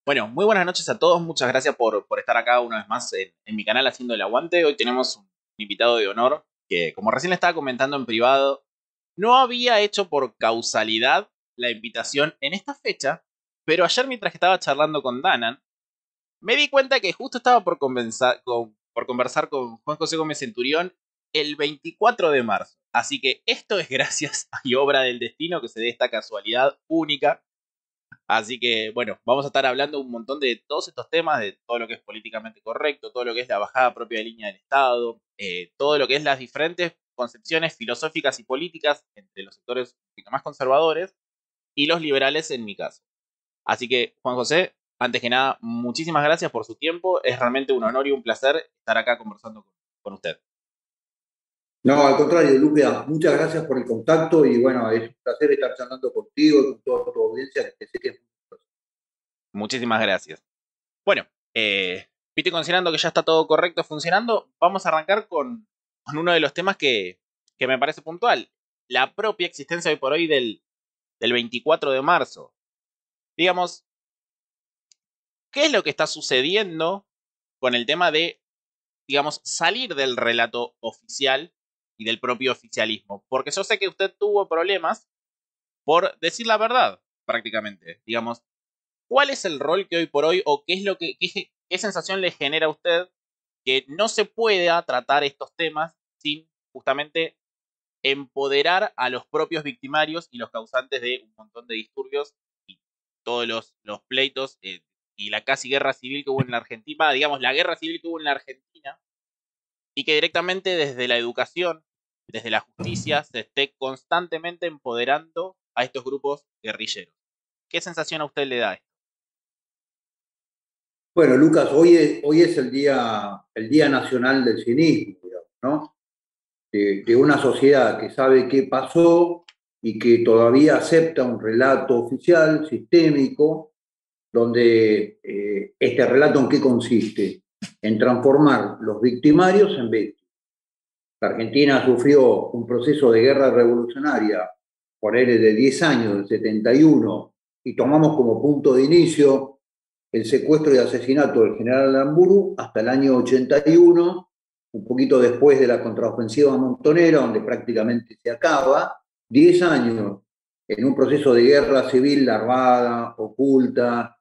Bueno, muy buenas noches a todos. Muchas gracias por estar acá una vez más en mi canal haciendo el aguante. Hoy tenemos un invitado de honor que, como recién le estaba comentando en privado, no había hecho por causalidad la invitación en esta fecha, pero ayer mientras que estaba charlando con Danan, me di cuenta que justo estaba por conversar con Juan José Gómez Centurión el 24 de marzo. Así que esto es gracias y obra del destino que se dé esta casualidad única. Así que, bueno, vamos a estar hablando un montón de todos estos temas, de todo lo que es políticamente correcto, todo lo que es la bajada propia de línea del Estado, todo lo que es las diferentes concepciones filosóficas y políticas entre los sectores un poquito más conservadores y los liberales en mi caso. Así que, Juan José, antes que nada, muchísimas gracias por su tiempo. Es realmente un honor y un placer estar acá conversando con usted. No, al contrario, Luca, muchas gracias por el contacto y bueno, es un placer estar charlando contigo y con toda tu audiencia, que sé que es Muchísimas gracias. Bueno, viste, considerando que ya está todo correcto funcionando, vamos a arrancar con uno de los temas que me parece puntual. La propia existencia hoy por hoy del 24 de marzo. Digamos, ¿qué es lo que está sucediendo con el tema de, digamos, salir del relato oficial y del propio oficialismo? Porque yo sé que usted tuvo problemas por decir la verdad, prácticamente. Digamos, ¿cuál es el rol que hoy por hoy o qué es lo qué sensación le genera a usted que no se pueda tratar estos temas sin justamente empoderar a los propios victimarios y los causantes de un montón de disturbios y todos los pleitos y la casi guerra civil que hubo en la Argentina, digamos, la guerra civil que hubo en la Argentina, y que directamente desde la educación, desde la justicia, se esté constantemente empoderando a estos grupos guerrilleros? ¿Qué sensación a usted le da esto? Bueno, Lucas, hoy es el día nacional del cinismo, digamos, ¿no? De una sociedad que sabe qué pasó y que todavía acepta un relato oficial, sistémico, donde este relato en qué consiste, en transformar los victimarios en víctimas. La Argentina sufrió un proceso de guerra revolucionaria, por él de 10 años, del 71, y tomamos como punto de inicio el secuestro y asesinato del general Aramburu hasta el año 81, un poquito después de la contraofensiva montonera, donde prácticamente se acaba, 10 años en un proceso de guerra civil larvada, oculta,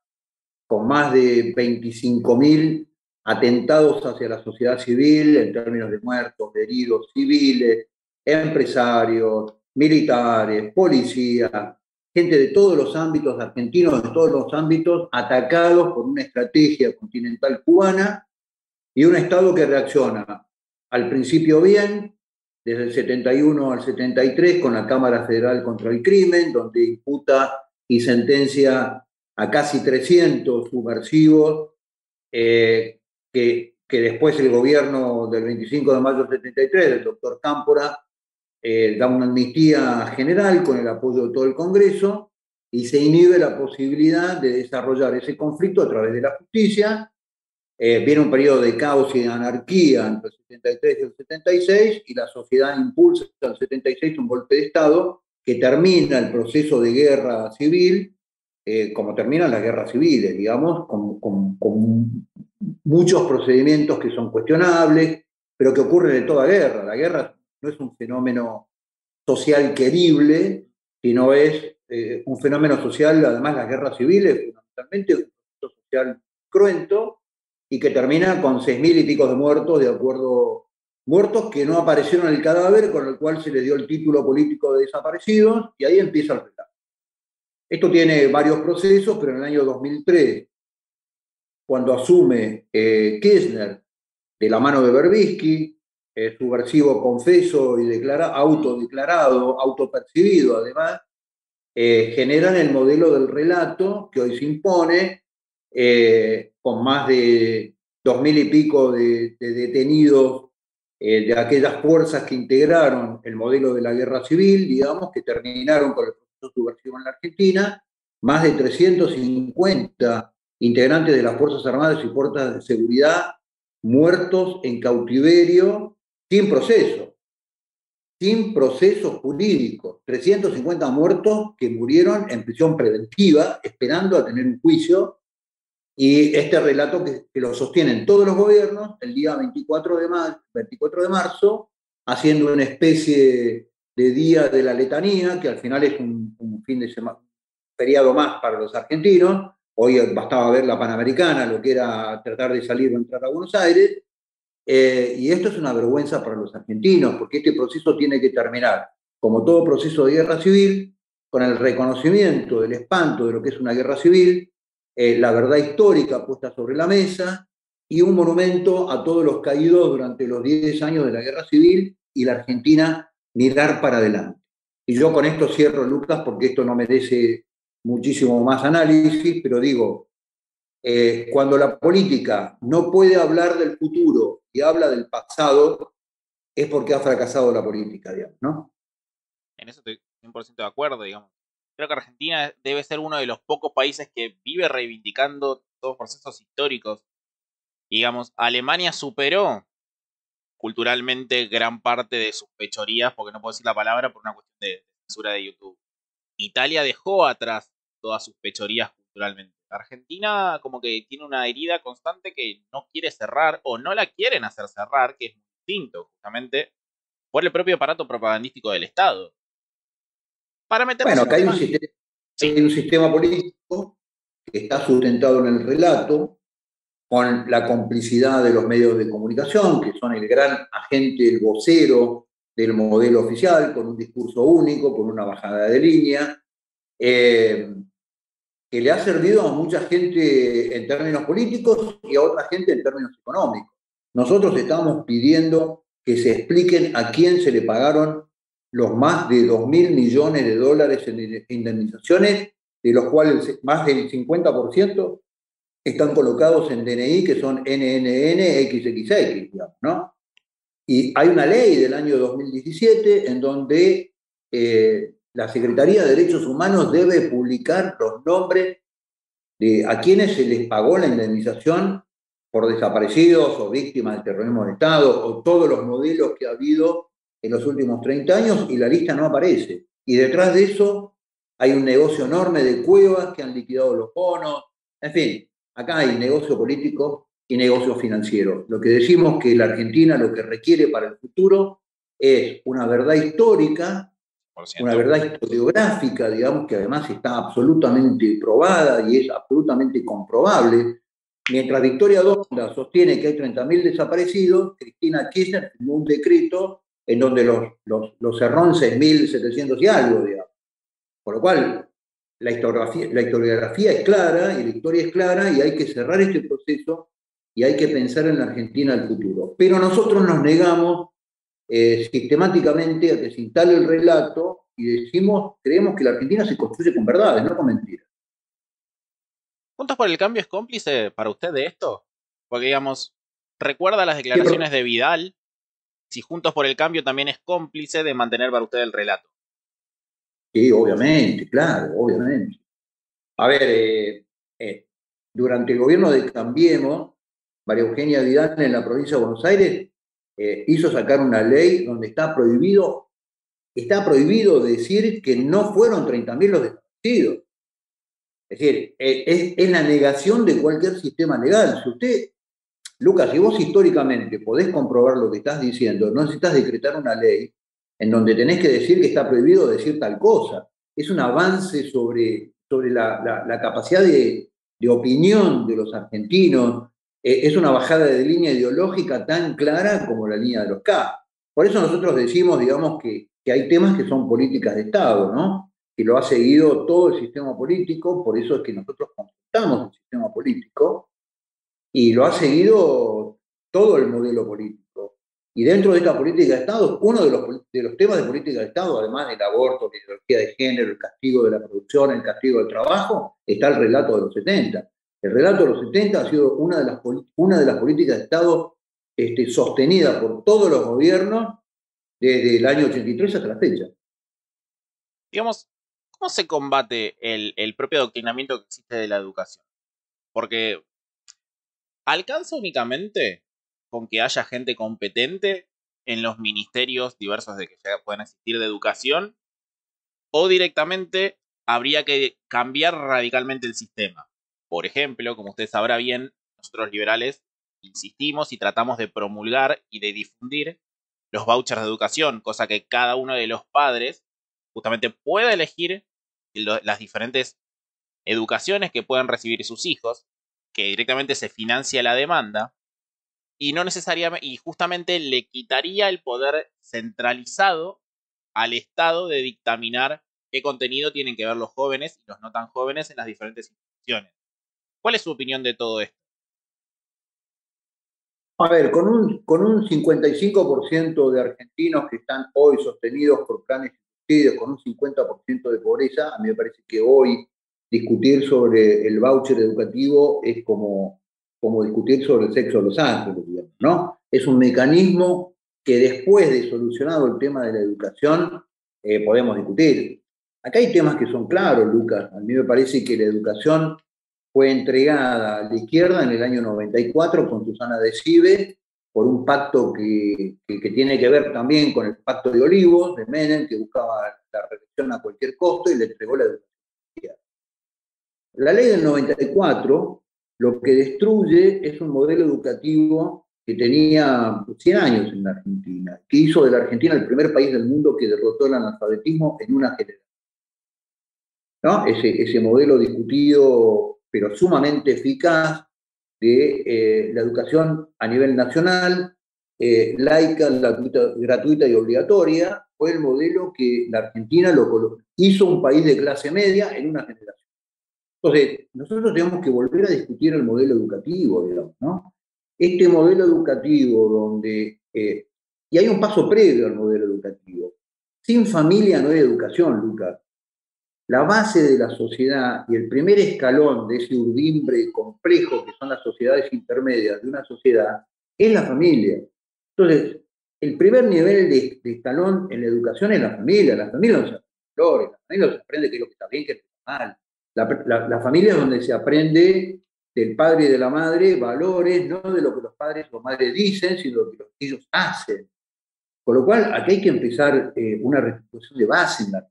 con más de 25.000 atentados hacia la sociedad civil en términos de muertos, de heridos civiles, empresarios, militares, policías, gente de todos los ámbitos argentinos, de todos los ámbitos, atacados por una estrategia continental cubana y un Estado que reacciona al principio bien, desde el 71 al 73, con la Cámara Federal contra el Crimen, donde imputa y sentencia a casi 300 subversivos, que después el gobierno del 25 de mayo del 73, del doctor Cámpora, da una amnistía general con el apoyo de todo el Congreso y se inhibe la posibilidad de desarrollar ese conflicto a través de la justicia. Viene un periodo de caos y de anarquía entre el 73 y el 76 y la sociedad impulsa en el 76 un golpe de Estado que termina el proceso de guerra civil, como terminan las guerras civiles, digamos, con muchos procedimientos que son cuestionables, pero que ocurren en toda guerra. La guerra no es un fenómeno social querible, sino es un fenómeno social, además las guerras civiles, fundamentalmente un fenómeno social cruento, y que termina con 6.000 y pico de muertos, de acuerdo, muertos que no aparecieron en el cadáver, con el cual se le dio el título político de desaparecidos, y ahí empieza el relato. Esto tiene varios procesos, pero en el año 2003, cuando asume Kirchner de la mano de Berbisky, subversivo confeso y autodeclarado, autopercibido además, generan el modelo del relato que hoy se impone, con más de 2.000 y pico de detenidos de aquellas fuerzas que integraron el modelo de la guerra civil, digamos, que terminaron con el proceso subversivo en la Argentina, más de 350 integrantes de las Fuerzas Armadas y Fuerzas de Seguridad muertos en cautiverio sin proceso, sin proceso jurídico. 350 muertos que murieron en prisión preventiva, esperando a tener un juicio, Y este relato que lo sostienen todos los gobiernos el día 24 de marzo, haciendo una especie de día de la letanía, que al final es un fin de semana, feriado más para los argentinos. Hoy bastaba ver la Panamericana, lo que era tratar de salir o entrar a Buenos Aires. Y esto es una vergüenza para los argentinos, porque este proceso tiene que terminar, como todo proceso de guerra civil, con el reconocimiento del espanto de lo que es una guerra civil, la verdad histórica puesta sobre la mesa y un monumento a todos los caídos durante los 10 años de la guerra civil y la Argentina mirar para adelante. Y yo con esto cierro, Lucas, porque esto no merece muchísimo más análisis, pero digo, cuando la política no puede hablar del futuro y habla del pasado, es porque ha fracasado la política, digamos, ¿no? En eso estoy 100% de acuerdo, digamos. Creo que Argentina debe ser uno de los pocos países que vive reivindicando todos procesos históricos. Digamos, Alemania superó culturalmente gran parte de sus fechorías, porque no puedo decir la palabra por una cuestión de censura de YouTube. Italia dejó atrás todas sus fechorías culturalmente. Argentina como que tiene una herida constante que no quiere cerrar o no la quieren hacer cerrar, que es muy distinto justamente por el propio aparato propagandístico del Estado. Para meternos Bueno, en acá temas... Sí, hay un sistema político que está sustentado en el relato, con la complicidad de los medios de comunicación, que son el gran agente, el vocero del modelo oficial, con un discurso único, con una bajada de línea, eh, que le ha servido a mucha gente en términos políticos y a otra gente en términos económicos. Nosotros estamos pidiendo que se expliquen a quién se le pagaron los más de 2.000 millones de dólares en indemnizaciones, de los cuales más del 50% están colocados en DNI, que son NNN XXX, digamos, ¿no? Y hay una ley del año 2017 en donde la Secretaría de Derechos Humanos debe publicar los nombres de a quienes se les pagó la indemnización por desaparecidos o víctimas del terrorismo de Estado o todos los modelos que ha habido en los últimos 30 años y la lista no aparece. Y detrás de eso hay un negocio enorme de cuevas que han liquidado los bonos. En fin, acá hay negocio político y negocio financiero. Lo que decimos que la Argentina lo que requiere para el futuro es una verdad histórica, por una ciento. verdad historiográfica, digamos, que además está absolutamente probada y es absolutamente comprobable. Mientras Victoria Donda sostiene que hay 30.000 desaparecidos, Cristina Kirchner firmó un decreto en donde los cerró en 6.700 y algo, digamos. Por lo cual, la historiografía es clara y la historia es clara y hay que cerrar este proceso y hay que pensar en la Argentina del futuro. Pero nosotros nos negamos sistemáticamente a que se instale el relato y decimos, creemos que la Argentina se construye con verdades, no con mentiras. ¿Juntos por el Cambio es cómplice para usted de esto? Porque, digamos, recuerda las ¿Qué declaraciones de Vidal, si Juntos por el Cambio también es cómplice de mantener para usted el relato. Sí, obviamente, claro, obviamente. A ver, durante el gobierno de Cambiemos, María Eugenia Vidal en la provincia de Buenos Aires hizo sacar una ley donde está prohibido decir que no fueron 30.000 los desaparecidos. Es decir, es la negación de cualquier sistema legal. Si usted, Lucas, si vos históricamente podés comprobar lo que estás diciendo, no necesitas decretar una ley en donde tenés que decir que está prohibido decir tal cosa. Es un avance sobre la capacidad de opinión de los argentinos. Es una bajada de línea ideológica tan clara como la línea de los K. Por eso nosotros decimos, digamos, que hay temas que son políticas de Estado, ¿no? Que lo ha seguido todo el sistema político, por eso es que nosotros confrontamos el sistema político y lo ha seguido todo el modelo político. Y dentro de esta política de Estado, uno de los temas de política de Estado, además del aborto, la ideología de género, el castigo de la producción, el castigo del trabajo, está el relato de los 70. El relato de los 70 ha sido una de las políticas de Estado sostenida por todos los gobiernos desde el año 83 hasta la fecha. Digamos, ¿cómo se combate el propio adoctrinamiento que existe de la educación? Porque alcanza únicamente con que haya gente competente en los ministerios diversos de que ya puedan existir de educación, o directamente habría que cambiar radicalmente el sistema. Por ejemplo, como usted sabrá bien, nosotros liberales insistimos y tratamos de promulgar y de difundir los vouchers de educación, cosa que cada uno de los padres justamente pueda elegir las diferentes educaciones que puedan recibir sus hijos, que directamente se financia la demanda, y no necesariamente, y justamente le quitaría el poder centralizado al Estado de dictaminar qué contenido tienen que ver los jóvenes y los no tan jóvenes en las diferentes instituciones. ¿Cuál es su opinión de todo esto? A ver, con un 55% de argentinos que están hoy sostenidos por planes y subsidios, con un 50% de pobreza, a mí me parece que hoy discutir sobre el voucher educativo es como discutir sobre el sexo de los ángeles, digamos, ¿no? Es un mecanismo que después de solucionado el tema de la educación, podemos discutir. Acá hay temas que son claros, Lucas. A mí me parece que la educación fue entregada a la izquierda en el año 94 con Susana Decibe por un pacto que tiene que ver también con el pacto de Olivos, de Menem, que buscaba la reelección a cualquier costo y le entregó la educación. La ley del 94 lo que destruye es un modelo educativo que tenía 100 años en la Argentina, que hizo de la Argentina el primer país del mundo que derrotó el analfabetismo en una generación, ¿no? Ese modelo discutido, pero sumamente eficaz, de la educación a nivel nacional, laica, gratuita y obligatoria, fue el modelo que la Argentina hizo un país de clase media en una generación. Entonces, nosotros tenemos que volver a discutir el modelo educativo, digamos, ¿no? Este modelo educativo donde, y hay un paso previo al modelo educativo. Sin familia no hay educación, Lucas. La base de la sociedad y el primer escalón de ese urdimbre complejo que son las sociedades intermedias de una sociedad es la familia. Entonces, el primer nivel de escalón en la educación es la familia. La familia no se aprende valores, la familia no se aprende qué es lo que está bien, qué es lo que está mal. La familia es donde se aprende del padre y de la madre valores, no de lo que los padres o madres dicen, sino de lo que ellos hacen. Con lo cual, aquí hay que empezar una restitución de base en la.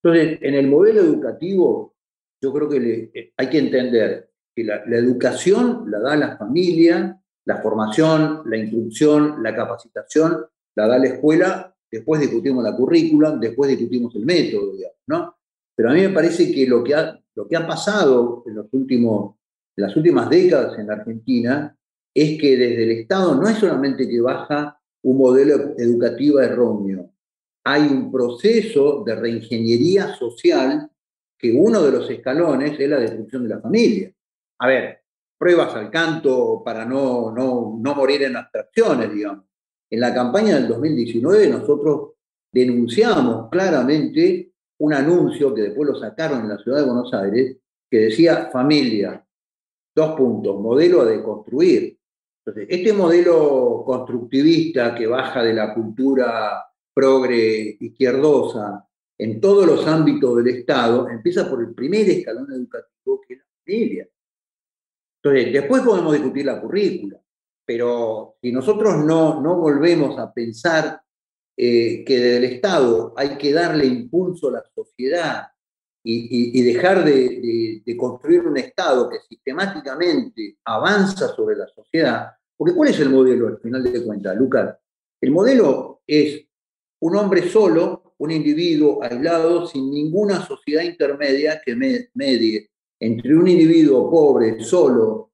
Entonces, en el modelo educativo, yo creo que hay que entender que la educación la da la familia, la formación, la instrucción, la capacitación, la da la escuela, después discutimos la currícula, después discutimos el método, digamos, ¿no? Pero a mí me parece que lo que ha pasado en las últimas décadas en la Argentina es que desde el Estado no es solamente que baja un modelo educativo erróneo, hay un proceso de reingeniería social que uno de los escalones es la destrucción de la familia. A ver, pruebas al canto para no morir en abstracciones, digamos. En la campaña del 2019 nosotros denunciamos claramente un anuncio que después lo sacaron en la ciudad de Buenos Aires que decía familia, dos puntos, modelo a deconstruir. Entonces, este modelo constructivista que baja de la cultura progre izquierdosa en todos los ámbitos del Estado empieza por el primer escalón educativo, que es la familia. Entonces, después podemos discutir la currícula, pero si nosotros no volvemos a pensar que desde el Estado hay que darle impulso a la sociedad y dejar de construir un Estado que sistemáticamente avanza sobre la sociedad, porque ¿cuál es el modelo al final de cuentas, Lucas? El modelo es un hombre solo, un individuo aislado, sin ninguna sociedad intermedia que medie entre un individuo pobre, solo,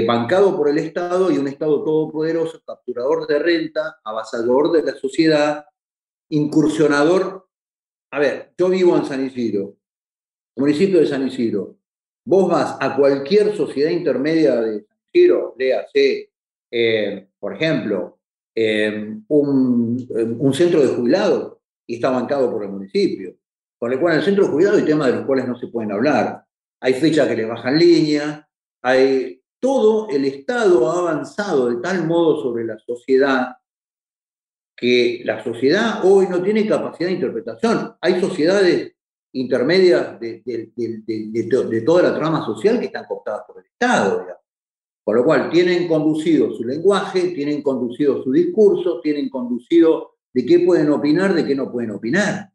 bancado por el Estado y un Estado todopoderoso, capturador de renta, avasallador de la sociedad, incursionador. A ver, yo vivo en San Isidro, municipio de San Isidro. Vos vas a cualquier sociedad intermedia de San Isidro, léase, por ejemplo, un centro de jubilados y está bancado por el municipio. Con lo cual, en el centro de jubilados hay temas de los cuales no se pueden hablar. Hay fechas que les bajan línea, todo el Estado ha avanzado de tal modo sobre la sociedad que la sociedad hoy no tiene capacidad de interpretación. Hay sociedades intermedias de toda la trama social que están cooptadas por el Estado, digamos. Con lo cual, tienen conducido su lenguaje, tienen conducido su discurso, tienen conducido de qué pueden opinar, de qué no pueden opinar.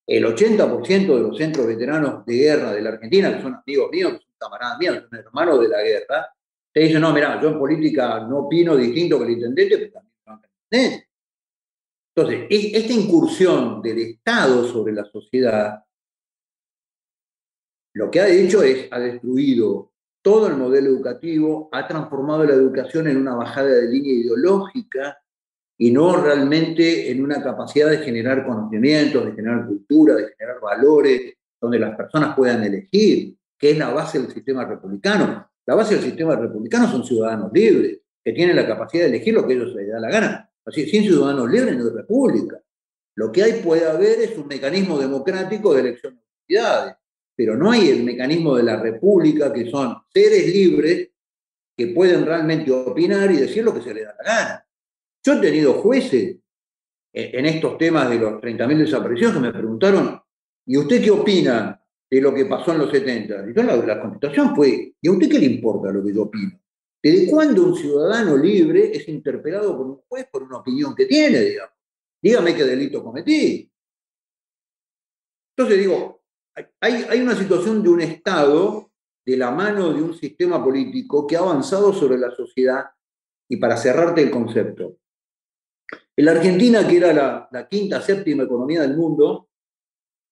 El 80% de los centros veteranos de guerra de la Argentina, que son amigos míos, que son camaradas míos, son hermanos de la guerra, te dicen, no, mira, yo en política no opino distinto que el intendente, pero también no el intendente. Entonces, esta incursión del Estado sobre la sociedad, lo que ha hecho es, ha destruido todo el modelo educativo, ha transformado la educación en una bajada de línea ideológica y no realmente en una capacidad de generar conocimientos, de generar cultura, de generar valores, donde las personas puedan elegir, que es la base del sistema republicano. La base del sistema republicano son ciudadanos libres, que tienen la capacidad de elegir lo que ellos les da la gana. Así, sin ciudadanos libres no hay república. Lo que hay puede haber es un mecanismo democrático de elección de autoridades, pero no hay el mecanismo de la república, que son seres libres que pueden realmente opinar y decir lo que se les da la gana. Yo he tenido jueces en estos temas de los 30.000 desaparecidos que me preguntaron, ¿y usted qué opina de lo que pasó en los 70? Y yo la contestación fue, ¿y a usted qué le importa lo que yo opino? ¿Desde cuándo un ciudadano libre es interpelado por un juez por una opinión que tiene, digamos? Dígame qué delito cometí. Entonces digo, hay una situación de un Estado de la mano de un sistema político que ha avanzado sobre la sociedad. Y para cerrarte el concepto, en la Argentina, que era la quinta, séptima economía del mundo,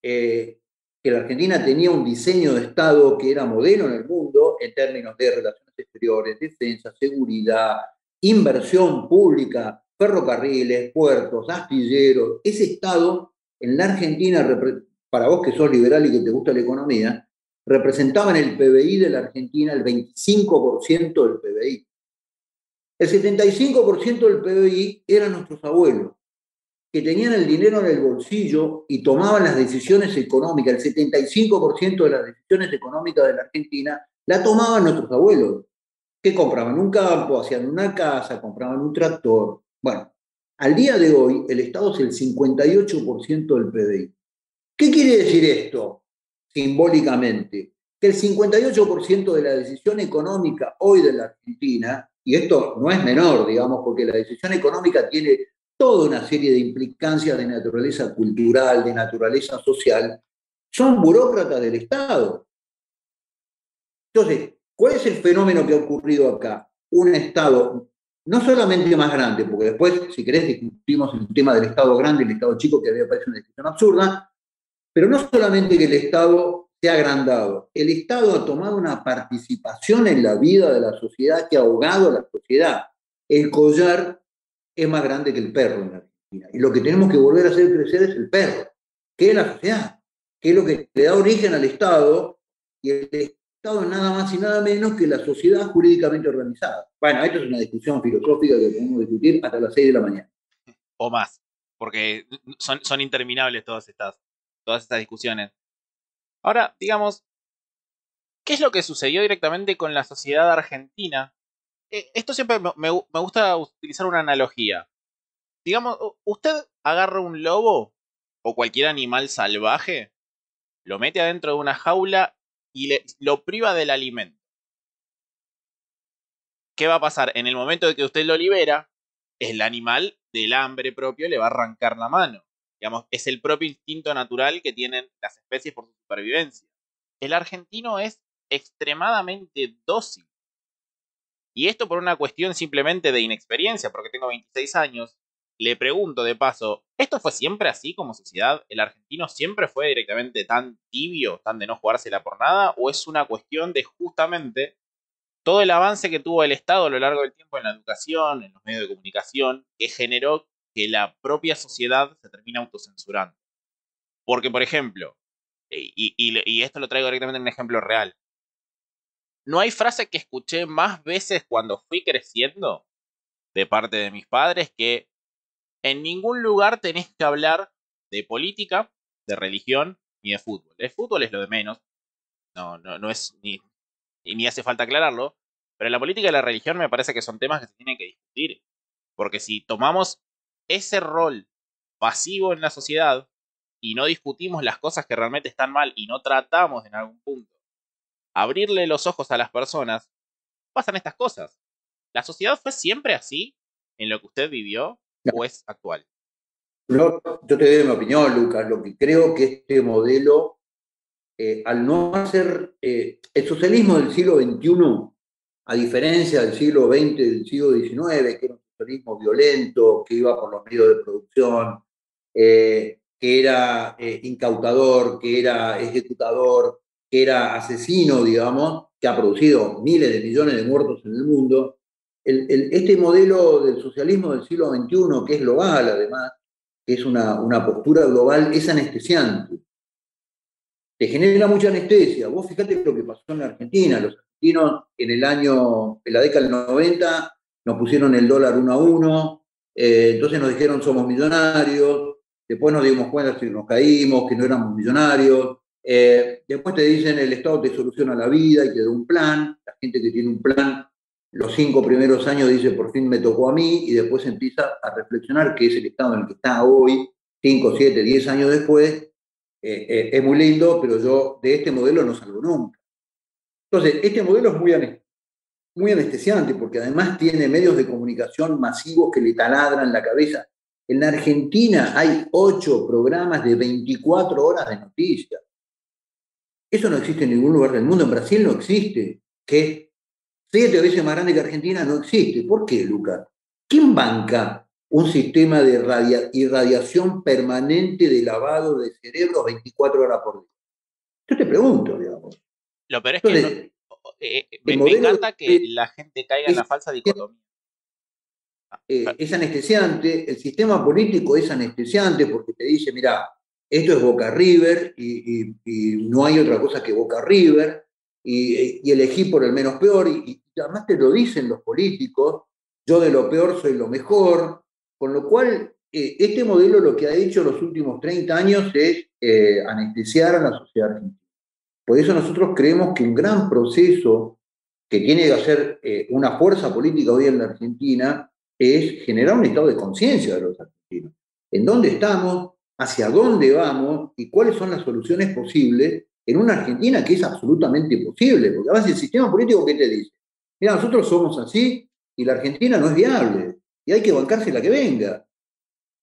que la Argentina tenía un diseño de Estado que era modelo en el mundo en términos de relaciones exteriores, defensa, seguridad, inversión pública, ferrocarriles, puertos, astilleros. Ese Estado en la Argentina, para vos que sos liberal y que te gusta la economía, representaba en el PBI de la Argentina el 25% del PBI. El 75% del PBI eran nuestros abuelos, que tenían el dinero en el bolsillo y tomaban las decisiones económicas. El 75% de las decisiones económicas de la Argentina la tomaban nuestros abuelos, que compraban un campo, hacían una casa, compraban un tractor. Bueno, al día de hoy el Estado es el 58% del PBI. ¿Qué quiere decir esto simbólicamente? Que el 58% de la decisión económica hoy de la Argentina, y esto no es menor, digamos, porque la decisión económica tiene toda una serie de implicancias de naturaleza cultural, de naturaleza social, son burócratas del Estado. Entonces, ¿cuál es el fenómeno que ha ocurrido acá? Un Estado no solamente más grande, porque después, si querés, discutimos el tema del Estado grande y el Estado chico, que a mí me parece una discusión absurda, pero no solamente que el Estado se ha agrandado, el Estado ha tomado una participación en la vida de la sociedad que ha ahogado a la sociedad. El collar es más grande que el perro en la Argentina. Y lo que tenemos que volver a hacer crecer es el perro, que es la sociedad, que es lo que le da origen al Estado, y el Estado es nada más y nada menos que la sociedad jurídicamente organizada. Bueno, esto es una discusión filosófica que podemos discutir hasta las 6 de la mañana. O más, porque son interminables todas estas discusiones. Ahora, digamos, ¿qué es lo que sucedió directamente con la sociedad argentina? Esto siempre me gusta utilizar una analogía. Digamos, usted agarra un lobo o cualquier animal salvaje, lo mete adentro de una jaula y lo priva del alimento. ¿Qué va a pasar? En el momento de que usted lo libera, el animal del hambre propio le va a arrancar la mano. Digamos, es el propio instinto natural que tienen las especies por su supervivencia. El argentino es extremadamente dócil. Y esto por una cuestión simplemente de inexperiencia, porque tengo 26 años. Le pregunto de paso, ¿esto fue siempre así como sociedad? ¿El argentino siempre fue directamente tan tibio, tan de no jugársela por nada? ¿O es una cuestión de justamente todo el avance que tuvo el Estado a lo largo del tiempo en la educación, en los medios de comunicación, que generó que la propia sociedad se termine autocensurando? Porque, por ejemplo, y esto lo traigo directamente en un ejemplo real, no hay frase que escuché más veces cuando fui creciendo de parte de mis padres que en ningún lugar tenés que hablar de política, de religión ni de fútbol. El fútbol es lo de menos, no es ni hace falta aclararlo, pero la política y la religión me parece que son temas que se tienen que discutir. Porque si tomamos ese rol pasivo en la sociedad y no discutimos las cosas que realmente están mal y no tratamos en algún punto abrirle los ojos a las personas, pasan estas cosas. ¿La sociedad fue siempre así en lo que usted vivió o es actual? Yo te doy mi opinión, Lucas. Lo que creo que este modelo al no hacer el socialismo del siglo XXI, a diferencia del siglo XX, del siglo XIX, que era un socialismo violento, que iba por los medios de producción, que era incautador, que era ejecutador, que era asesino, digamos, que ha producido miles de millones de muertos en el mundo. Este modelo del socialismo del siglo XXI, que es global además, que es una postura global, es anestesiante. Te genera mucha anestesia. Vos fíjate lo que pasó en la Argentina. Los argentinos en la década del 90, nos pusieron el dólar 1 a 1, entonces nos dijeron somos millonarios, después nos dimos cuenta que nos caímos, que no éramos millonarios, después te dicen el Estado te soluciona la vida y te da un plan, la gente que tiene un plan, los 5 primeros años dice por fin me tocó a mí, y después empieza a reflexionar que es el Estado en el que está hoy, 5, 7, 10 años después. Es muy lindo, pero yo de este modelo no salgo nunca. Entonces, este modelo es muy anestesiante porque además tiene medios de comunicación masivos que le taladran la cabeza. En la Argentina hay 8 programas de 24 horas de noticias. Eso no existe en ningún lugar del mundo. En Brasil no existe. Que 7 veces más grande que Argentina no existe. ¿Por qué, Lucas? ¿Quién banca un sistema de irradiación permanente de lavado de cerebros 24 horas por día? Yo te pregunto, digamos. Lo peor es que no, Entonces, el me modelo encanta que la gente caiga en es, la falsa dicotomía. es anestesiante, el sistema político es anestesiante porque te dice, mira, esto es Boca River y no hay otra cosa que Boca River y elegí por el menos peor y además te lo dicen los políticos, yo de lo peor soy lo mejor, con lo cual este modelo lo que ha hecho los últimos 30 años es anestesiar a la sociedad argentina. Por eso nosotros creemos que un gran proceso que tiene que hacer una fuerza política hoy en la Argentina es generar un estado de conciencia de los argentinos. ¿En dónde estamos? ¿Hacia dónde vamos? ¿Y cuáles son las soluciones posibles en una Argentina que es absolutamente posible? Porque además el sistema político, ¿qué te dice? Mira, nosotros somos así y la Argentina no es viable y hay que bancarse la que venga.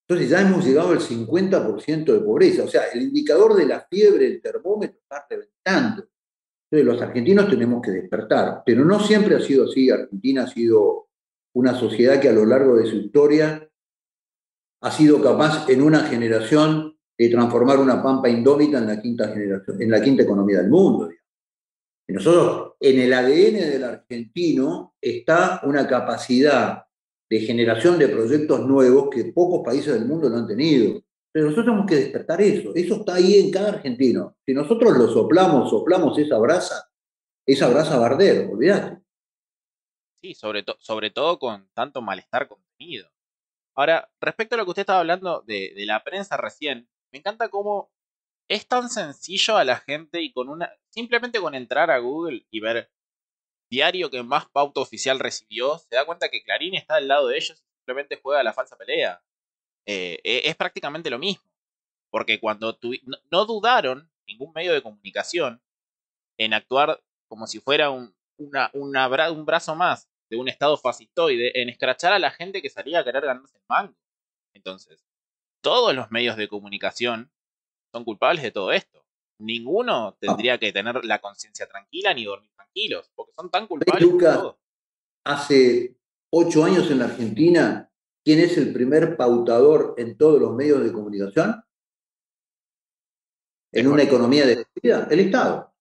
Entonces ya hemos llegado al 50% de pobreza. O sea, el indicador de la fiebre, el termómetro está reventando. Entonces los argentinos tenemos que despertar. Pero no siempre ha sido así. Argentina ha sido una sociedad que a lo largo de su historia ha sido capaz en una generación de transformar una pampa indómita en la quinta generación, en la quinta economía del mundo. Y nosotros, en el ADN del argentino, está una capacidad de generación de proyectos nuevos que pocos países del mundo no han tenido. Pero nosotros tenemos que despertar eso. Eso está ahí en cada argentino. Si nosotros lo soplamos esa brasa va a arder, olvídate. Sí, sobre todo con tanto malestar contenido. Ahora, respecto a lo que usted estaba hablando de la prensa recién, me encanta cómo es tan sencillo a la gente y simplemente con entrar a Google y ver diario que más pauta oficial recibió, se da cuenta que Clarín está al lado de ellos y simplemente juega la falsa pelea. Es prácticamente lo mismo. Porque cuando no dudaron ningún medio de comunicación en actuar como si fuera un brazo más de un estado fascistoide, en escrachar a la gente que salía a querer ganarse el mango. Entonces, todos los medios de comunicación son culpables de todo esto. Ninguno Ah, tendría que tener la conciencia tranquila ni dormir tranquilos, porque son tan ¿ves, culpables como Lucas? todos. Hace 8 años en la Argentina, ¿quién es el primer pautador en todos los medios de comunicación? En una ¿Cuál? economía de vida, el Estado.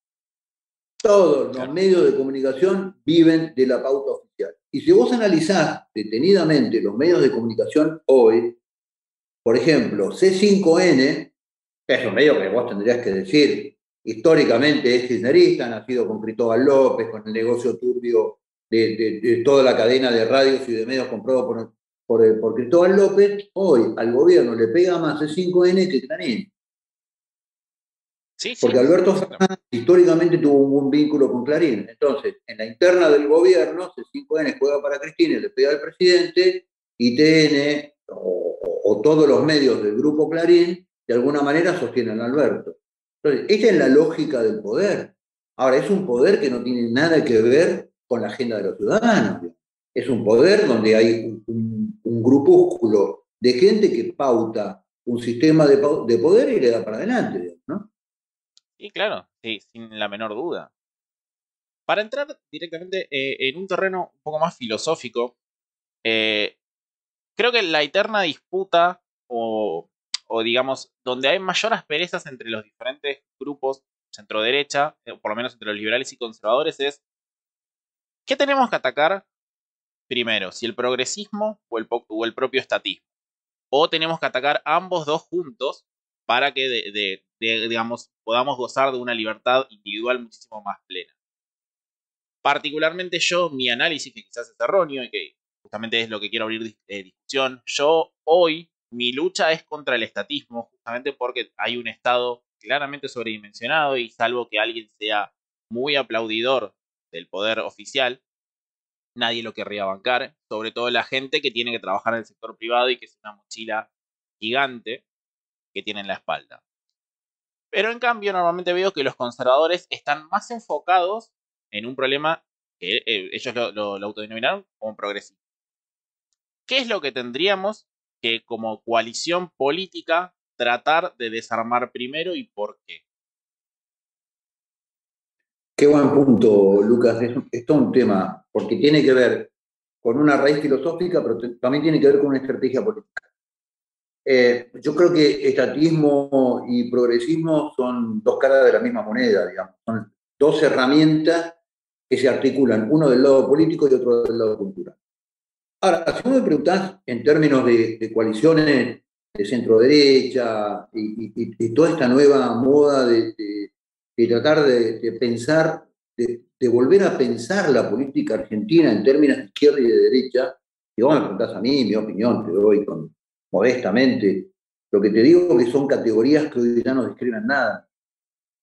Todos los Claro. medios de comunicación viven de la pauta oficial. Y si vos analizás detenidamente los medios de comunicación hoy, por ejemplo, C5N, que es un medio que vos tendrías que decir, históricamente es kirchnerista, nacido con Cristóbal López, con el negocio turbio de toda la cadena de radios y de medios comprados por Cristóbal López, hoy al gobierno le pega más C5N que Clarín. Sí, Porque sí, Alberto exactamente. Fernández históricamente tuvo un buen vínculo con Clarín. Entonces, en la interna del gobierno, C5N juega para Cristina y le pega al presidente, y TN o todos los medios del grupo Clarín, de alguna manera sostienen a Alberto. Entonces, esta es la lógica del poder. Ahora, es un poder que no tiene nada que ver con la agenda de los ciudadanos. Es un poder donde hay un grupúsculo de gente que pauta un sistema de poder y le da para adelante, ¿no? Y claro, sí, sin la menor duda. Para entrar directamente en un terreno un poco más filosófico, eh, creo que la eterna disputa o digamos, donde hay mayor asperezas entre los diferentes grupos centro-derecha, o por lo menos entre los liberales y conservadores, es ¿qué tenemos que atacar primero? Si el progresismo o el propio estatismo. O tenemos que atacar ambos dos juntos para que, digamos, podamos gozar de una libertad individual muchísimo más plena. Particularmente yo, mi análisis, que quizás es erróneo y que justamente es lo que quiero abrir discusión, yo hoy mi lucha es contra el estatismo, justamente porque hay un Estado claramente sobredimensionado y salvo que alguien sea muy aplaudidor del poder oficial, nadie lo querría bancar, sobre todo la gente que tiene que trabajar en el sector privado y que es una mochila gigante que tiene en la espalda. Pero en cambio, normalmente veo que los conservadores están más enfocados en un problema que ellos lo autodenominaron como progresismo. ¿Qué es lo que tendríamos que como coalición política tratar de desarmar primero y por qué? Qué buen punto, Lucas. Es todo un tema, porque tiene que ver con una raíz filosófica, pero también tiene que ver con una estrategia política. Yo creo que estatismo y progresismo son dos caras de la misma moneda, digamos. Son dos herramientas que se articulan, uno del lado político y otro del lado cultural. Ahora, si vos me preguntás en términos de coaliciones de centro-derecha y toda esta nueva moda de tratar de pensar, de volver a pensar la política argentina en términos de izquierda y de derecha, si vos me preguntás a mí, mi opinión, te doy modestamente, lo que te digo que son categorías que hoy ya no describen nada,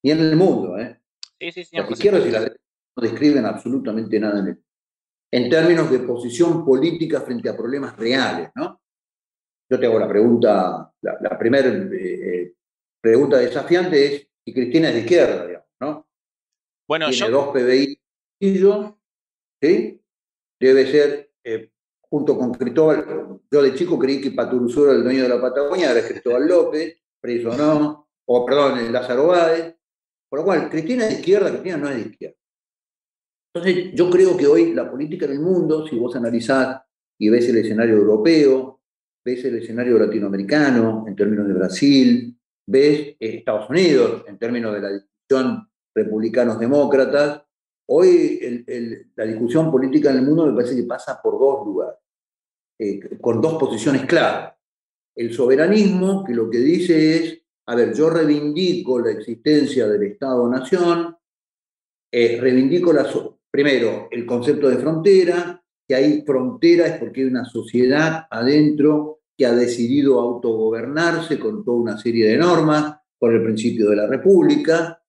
ni en el mundo, ¿eh? Sí, sí, Las 100%. izquierdas y las derechas no describen absolutamente nada en términos de posición política frente a problemas reales, ¿no? Yo te hago la pregunta, la primera pregunta desafiante es si Cristina es de izquierda, digamos, ¿no? Bueno, Tiene yo, 2 PBI, ¿sí? Debe ser, junto con Cristóbal, yo de chico creí que Paturuzú era el dueño de la Patagonia, ahora es Cristóbal López, preso no, o perdón, Lázaro Báez, por lo cual, Cristina es de izquierda, Cristina no es de izquierda. Entonces, yo creo que hoy la política en el mundo, si vos analizás y ves el escenario europeo, ves el escenario latinoamericano en términos de Brasil, ves Estados Unidos en términos de la discusión republicanos-demócratas, hoy la discusión política en el mundo me parece que pasa por dos lugares, con dos posiciones claras. El soberanismo, que lo que dice es, a ver, yo reivindico la existencia del Estado-Nación, reivindico primero el concepto de frontera, que hay frontera es porque hay una sociedad adentro que ha decidido autogobernarse con toda una serie de normas, por el principio de la República.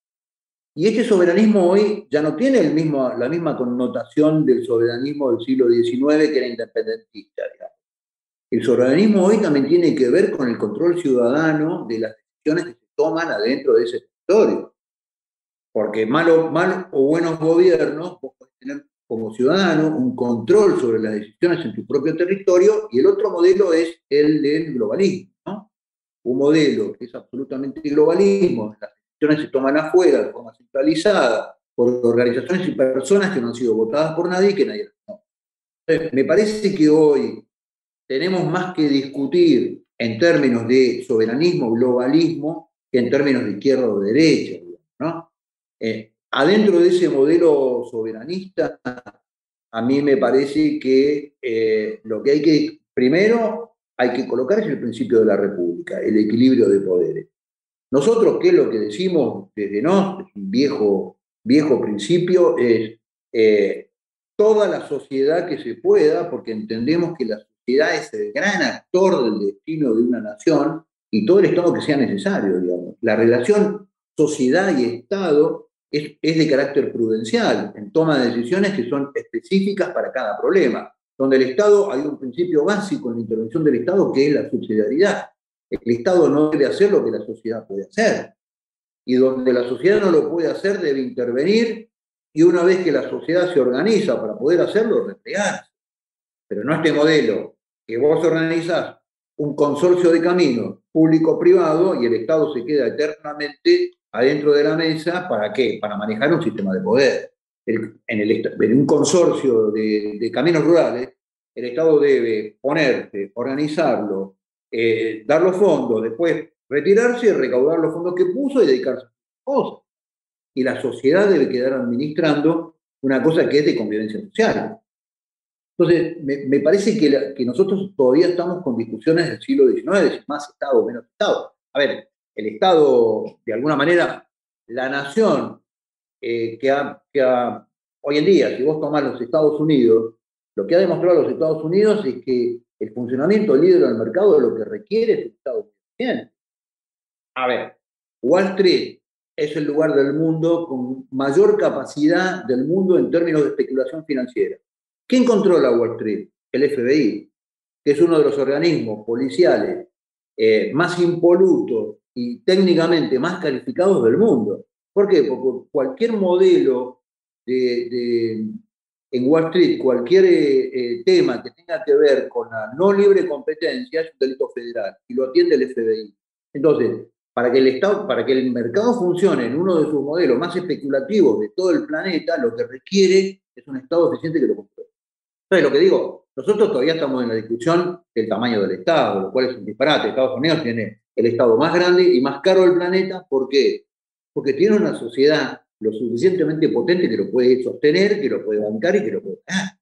Y este soberanismo hoy ya no tiene la misma connotación del soberanismo del siglo XIX que era independentista, digamos. El soberanismo hoy también tiene que ver con el control ciudadano de las decisiones que se toman adentro de ese territorio. Porque mal o buenos gobiernos, vos podés tener como ciudadano un control sobre las decisiones en tu propio territorio, y el otro modelo es el del globalismo, ¿no? Un modelo que es absolutamente globalismo, las decisiones se toman afuera de forma centralizada por organizaciones y personas que no han sido votadas por nadie y que nadie las conoce. Entonces, me parece que hoy tenemos más que discutir en términos de soberanismo, globalismo, que en términos de izquierda o derecha, ¿no? Adentro de ese modelo soberanista, a mí me parece que lo que hay que, primero, hay que colocar es el principio de la República, el equilibrio de poderes. Nosotros, ¿qué es lo que decimos desde no? Es un viejo principio, es toda la sociedad que se pueda, porque entendemos que la sociedad es el gran actor del destino de una nación y todo el Estado que sea necesario, digamos. La relación sociedad y Estado es de carácter prudencial, en toma de decisiones que son específicas para cada problema. Donde el Estado, hay un principio básico en la intervención del Estado que es la subsidiariedad. El Estado no debe hacer lo que la sociedad puede hacer. Y donde la sociedad no lo puede hacer, debe intervenir, y una vez que la sociedad se organiza para poder hacerlo, replegarse. Pero no este modelo que vos organizás un consorcio de caminos público-privado y el Estado se queda eternamente adentro de la mesa, ¿para qué? Para manejar un sistema de poder. En un consorcio de caminos rurales, el Estado debe ponerse, organizarlo, dar los fondos, después retirarse y recaudar los fondos que puso y dedicarse a cosas. Y la sociedad debe quedar administrando una cosa que es de convivencia social. Entonces, me parece que nosotros todavía estamos con discusiones del siglo XIX, si más Estado o menos Estado. A ver, el Estado, de alguna manera, la nación hoy en día, si vos tomás los Estados Unidos, lo que ha demostrado los Estados Unidos es que el funcionamiento libre del mercado de lo que requiere es un Estado bien. A ver, Wall Street es el lugar del mundo con mayor capacidad del mundo en términos de especulación financiera. ¿Quién controla Wall Street? El FBI, que es uno de los organismos policiales más impolutos y técnicamente más calificados del mundo. ¿Por qué? Porque cualquier modelo en Wall Street, cualquier tema que tenga que ver con la no libre competencia es un delito federal y lo atiende el FBI. Entonces, para que el Estado, para que el mercado funcione en uno de sus modelos más especulativos de todo el planeta, lo que requiere es un Estado eficiente que lo controle. Entonces, lo que digo, nosotros todavía estamos en la discusión del tamaño del Estado, lo cual es un disparate. Estados Unidos tiene el Estado más grande y más caro del planeta. ¿Por qué? Porque tiene una sociedad lo suficientemente potente que lo puede sostener, que lo puede bancar y que lo puede ganar.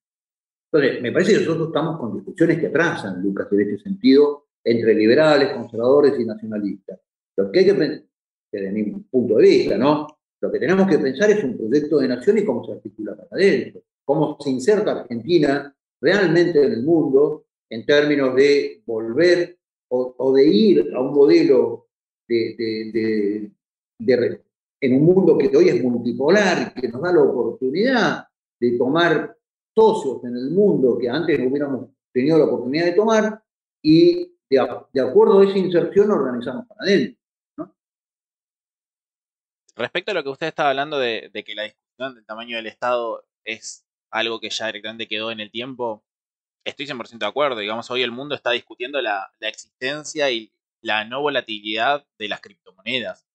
Entonces, me parece que nosotros estamos con discusiones que atrasan, Lucas, en este sentido, entre liberales, conservadores y nacionalistas. Lo que hay que pensar, desde mi punto de vista, ¿no? Lo que tenemos que pensar es un proyecto de nación y cómo se articula para adentro, cómo se inserta Argentina realmente en el mundo en términos de volver o de ir a un modelo de, de, de, de, en un mundo que hoy es multipolar, que nos da la oportunidad de tomar socios en el mundo que antes no hubiéramos tenido la oportunidad de tomar y de acuerdo a esa inserción organizamos para adentro. ¿No? Respecto a lo que usted estaba hablando de que la discusión del tamaño del Estado es algo que ya directamente quedó en el tiempo, estoy 100% de acuerdo. Digamos, hoy el mundo está discutiendo la existencia y la no volatilidad de las criptomonedas.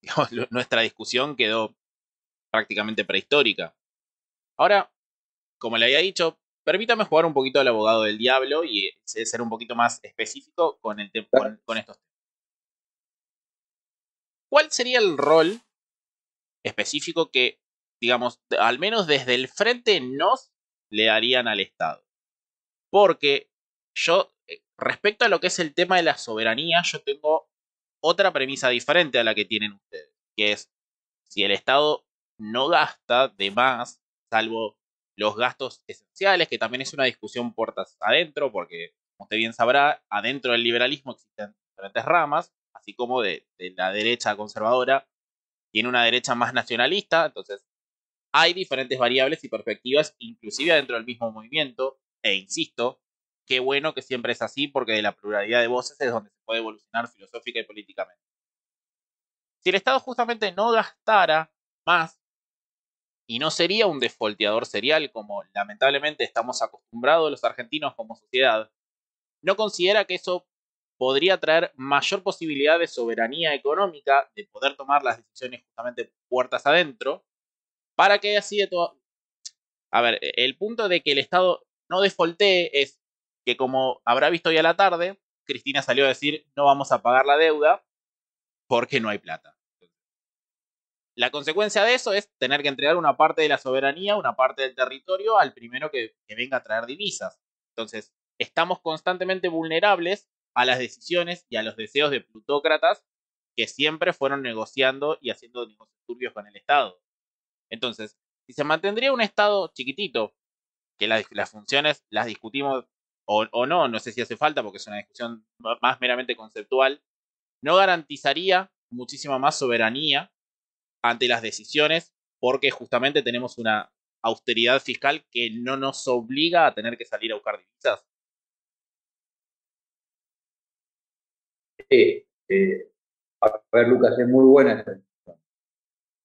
Digamos, nuestra discusión quedó prácticamente prehistórica. Ahora, como le había dicho, permítame jugar un poquito al abogado del diablo y ser un poquito más específico con estos temas. ¿Cuál sería el rol específico que, digamos, al menos desde el frente nos le darían al Estado? Porque yo, respecto a lo que es el tema de la soberanía, yo tengo otra premisa diferente a la que tienen ustedes, que es, si el Estado no gasta de más, salvo los gastos esenciales, que también es una discusión puertas adentro, porque, como usted bien sabrá, adentro del liberalismo existen diferentes ramas, así como de la derecha conservadora, tiene una derecha más nacionalista, entonces hay diferentes variables y perspectivas, inclusive dentro del mismo movimiento, e insisto, qué bueno que siempre es así, porque de la pluralidad de voces es donde se puede evolucionar filosófica y políticamente. Si el Estado justamente no gastara más y no sería un desfolteador serial como lamentablemente estamos acostumbrados los argentinos como sociedad, ¿no considera que eso podría traer mayor posibilidad de soberanía económica, de poder tomar las decisiones justamente puertas adentro, para que así de todo... A ver, el punto de que el Estado no defoltee es que, como habrá visto hoy a la tarde, Cristina salió a decir no vamos a pagar la deuda porque no hay plata. La consecuencia de eso es tener que entregar una parte de la soberanía, una parte del territorio al primero que venga a traer divisas. Entonces, estamos constantemente vulnerables a las decisiones y a los deseos de plutócratas que siempre fueron negociando y haciendo negocios turbios con el Estado. Entonces, si se mantendría un Estado chiquitito, que las funciones las discutimos o no, no sé si hace falta porque es una discusión más meramente conceptual, no garantizaría muchísima más soberanía ante las decisiones porque justamente tenemos una austeridad fiscal que no nos obliga a tener que salir a buscar divisas. A ver, Lucas, es muy buena esta.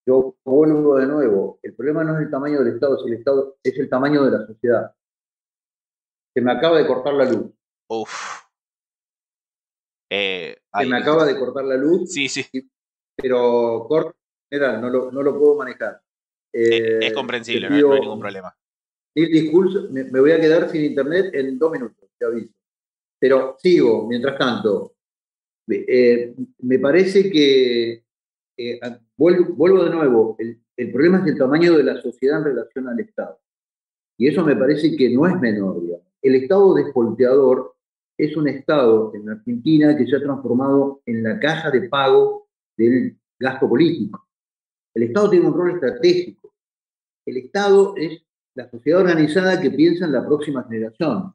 Yo vuelvo de nuevo. El problema no es el tamaño del Estado, es el tamaño de la sociedad. Se me acaba de cortar la luz. Uf. Se me acaba de cortar la luz, Sí, sí. pero general, no lo puedo manejar. Es Te comprensible, no hay ningún pido problema. mil disculpas, me voy a quedar sin internet en 2 minutos, te aviso. Pero sigo, mientras tanto, me parece que, vuelvo de nuevo, el problema es el tamaño de la sociedad en relación al Estado. Y eso me parece que no es menor, digamos. El Estado despolteador es un Estado en Argentina que se ha transformado en la caja de pago del gasto político. El Estado tiene un rol estratégico. El Estado es la sociedad organizada que piensa en la próxima generación.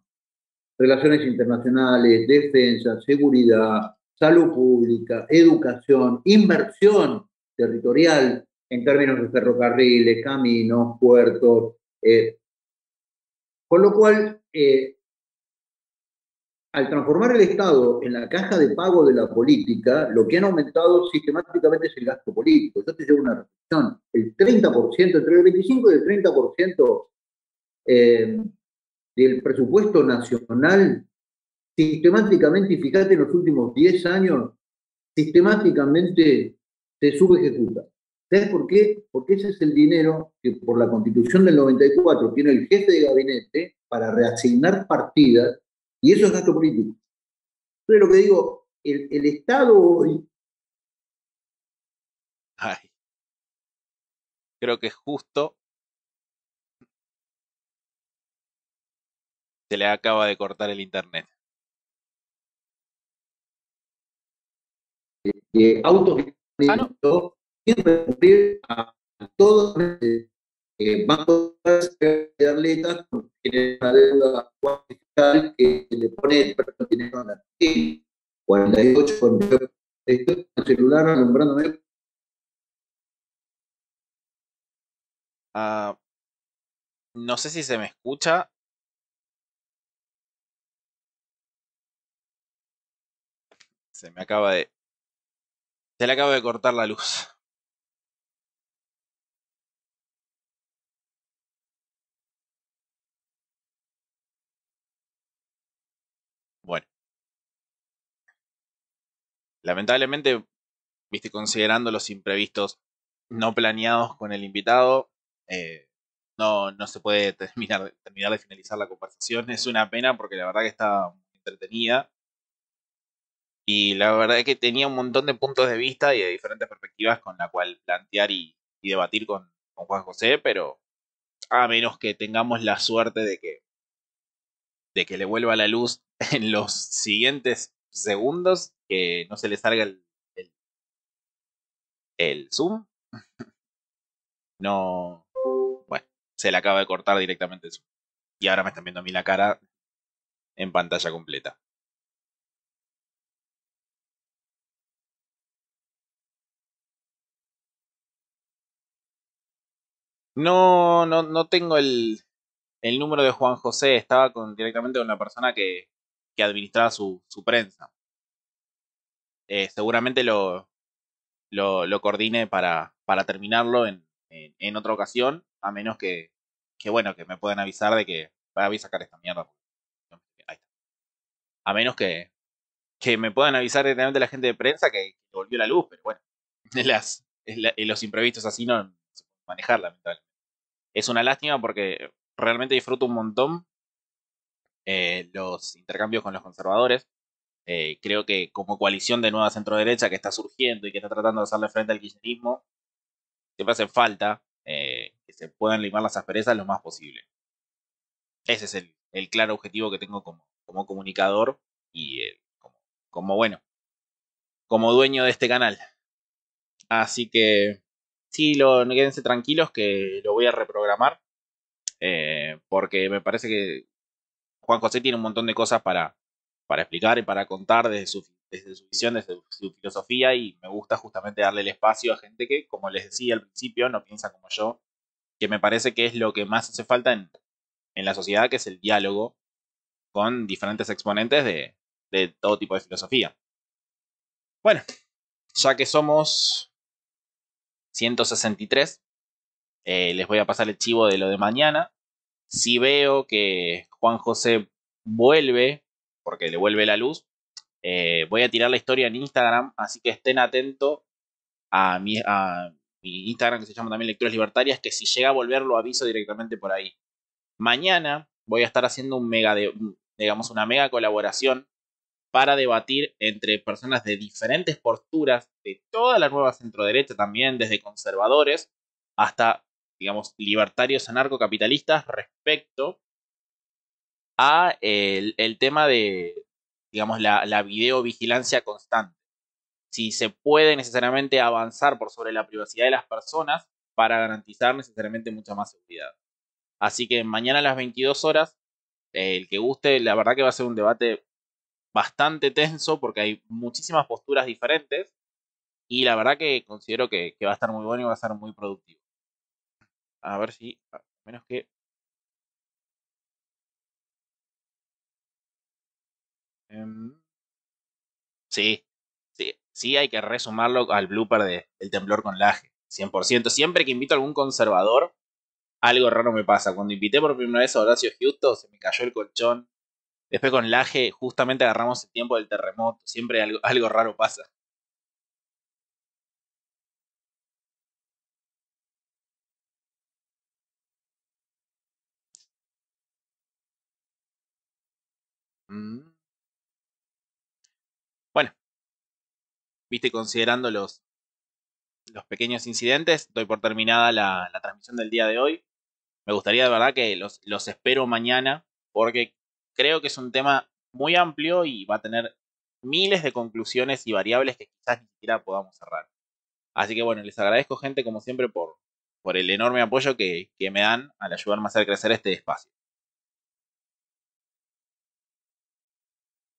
Relaciones internacionales, defensa, seguridad, salud pública, educación, inversión territorial en términos de ferrocarriles, caminos, puertos. Con lo cual, al transformar el Estado en la caja de pago de la política, lo que han aumentado sistemáticamente es el gasto político. Yo te llevo una reflexión. El 30%, entre el 25 y el 30% eh, del presupuesto nacional, sistemáticamente, y fíjate en los últimos 10 años, sistemáticamente se subejecuta. ¿Sabes por qué? Porque ese es el dinero que por la Constitución del 94 tiene el jefe de gabinete para reasignar partidas, y eso es gasto político. Entonces, lo que digo, el Estado hoy. Ay, creo que justo se le acaba de cortar el internet. Ah, no. Autofinanciamiento sin recurrir a todos los bancos de atletas porque tienen una deuda fiscal que le pone el precio dinero en la Argentina. 48 con el celular alumbrándome. Ah, no sé si se me escucha. Se me acaba de. Se le acaba de cortar la luz. Bueno, lamentablemente, viste, considerando los imprevistos no planeados con el invitado, no se puede terminar de finalizar la conversación. Es una pena porque la verdad que está muy entretenida. Y la verdad es que tenía un montón de puntos de vista y de diferentes perspectivas con la cual plantear y debatir con Juan José, pero a menos que tengamos la suerte de que le vuelva la luz en los siguientes segundos, que no se le salga el zoom, no, bueno, se le acaba de cortar directamente el zoom. Y ahora me están viendo a mí la cara en pantalla completa. No tengo el número de Juan José, estaba directamente con la persona que administraba su prensa. Seguramente lo coordine para terminarlo en otra ocasión, a menos bueno, que me puedan avisar de que voy a sacar esta mierda. Ahí está. A menos que me puedan avisar directamente la gente de prensa que volvió la luz, pero bueno, los imprevistos así no se pueden manejar, lamentablemente. Es una lástima porque realmente disfruto un montón los intercambios con los conservadores. Creo que como coalición de nueva centro-derecha que está surgiendo y que está tratando de hacerle frente al kirchnerismo, siempre hace falta que se puedan limar las asperezas lo más posible. Ese es el claro objetivo que tengo como comunicador y bueno, como dueño de este canal. Así que sí, quédense tranquilos que lo voy a reprogramar. Porque me parece que Juan José tiene un montón de cosas para explicar y para contar desde su visión, desde su filosofía, y me gusta justamente darle el espacio a gente que, como les decía al principio, no piensa como yo, que me parece que es lo que más hace falta en la sociedad, que es el diálogo con diferentes exponentes de todo tipo de filosofía. Bueno, ya que somos 163, les voy a pasar el chivo de lo de mañana. Si veo que Juan José vuelve, porque le vuelve la luz, voy a tirar la historia en Instagram, así que estén atentos a mi Instagram, que se llama también Lecturas Libertarias, que si llega a volver lo aviso directamente por ahí. Mañana voy a estar haciendo digamos, una mega colaboración para debatir entre personas de diferentes posturas, de toda la nueva centroderecha también, desde conservadores hasta, digamos, libertarios anarcocapitalistas respecto a el tema de, digamos, la videovigilancia constante. Si se puede necesariamente avanzar por sobre la privacidad de las personas para garantizar necesariamente mucha más seguridad. Así que mañana a las 22 horas, el que guste, la verdad que va a ser un debate bastante tenso porque hay muchísimas posturas diferentes y la verdad que considero que va a estar muy bueno y va a ser muy productivo. A ver si, a menos que... em, sí, sí hay que resumarlo al blooper del temblor con Laje, 100%. Siempre que invito a algún conservador, algo raro me pasa. Cuando invité por primera vez a Horacio Justo, se me cayó el colchón. Después con Laje, justamente agarramos el tiempo del terremoto. Siempre algo raro pasa. Mm. Bueno, viste, considerando los pequeños incidentes, doy por terminada la transmisión del día de hoy. Me gustaría de verdad que los espero mañana porque creo que es un tema muy amplio y va a tener miles de conclusiones y variables que quizás ni siquiera podamos cerrar. Así que bueno, les agradezco gente como siempre por el enorme apoyo que me dan al ayudarme a hacer crecer este espacio.